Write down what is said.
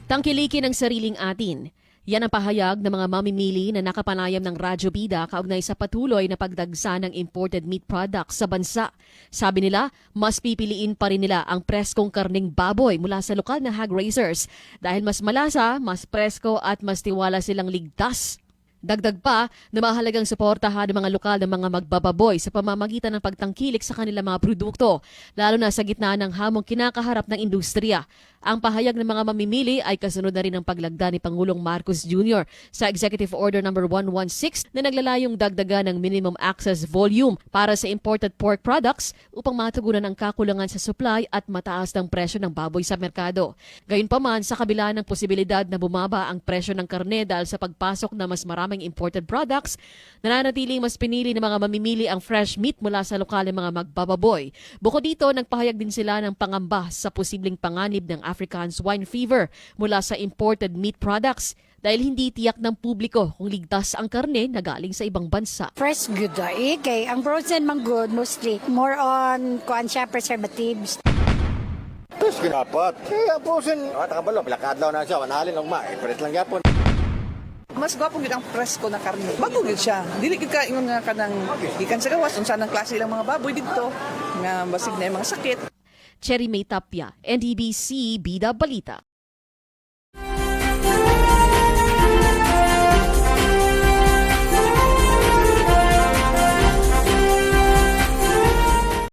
Tangkilikin ang sariling atin. Yan ang pahayag ng mga mamimili na nakapanayam ng Radyo Bida kaugnay sa patuloy na pagdagsa ng imported meat products sa bansa. Sabi nila, mas pipiliin pa rin nila ang preskong karning baboy mula sa lokal na hog raisers dahil mas malasa, mas presko at mas tiwala silang ligtas. Dagdag pa na mahalagang suportahan ng mga lokal na mga magbababoy sa pamamagitan ng pagtangkilik sa kanilang mga produkto, lalo na sa gitna ng hamong kinakaharap ng industriya. Ang pahayag ng mga mamimili ay kasunod na rin ng paglagda ni Pangulong Marcos Jr. sa Executive Order No. 116 na naglalayong dagdagan ng minimum access volume para sa imported pork products upang matugunan ang kakulangan sa supply at mataas ng presyo ng baboy sa merkado. Gayunpaman, sa kabila ng posibilidad na bumaba ang presyo ng karne dahil sa pagpasok na mas maraming imported products, nananatiling mas pinili ng mga mamimili ang fresh meat mula sa lokal ng mga magbababoy. Bukod dito, nagpahayag din sila ng pangamba sa posibleng panganib ng African swine fever mula sa imported meat products dahil hindi tiyak ng publiko kung ligtas ang karne na galing sa ibang bansa. Fresh good kay ang frozen man good mostly more on kuan siya preservatives. Tapos dapat. Kaya po sin takabalo pilakadlaw na siya manhalin og ma. Pret lang gyapon. Mas gwapo gid ang presko na karne. Bago gid siya. Dili gid ka ingon nga kanang gikan sa gawas unsa nang klase lang mga baboy didto nga basig na yung mga sakit. Cherry May Tapia, NDBC Bida Balita.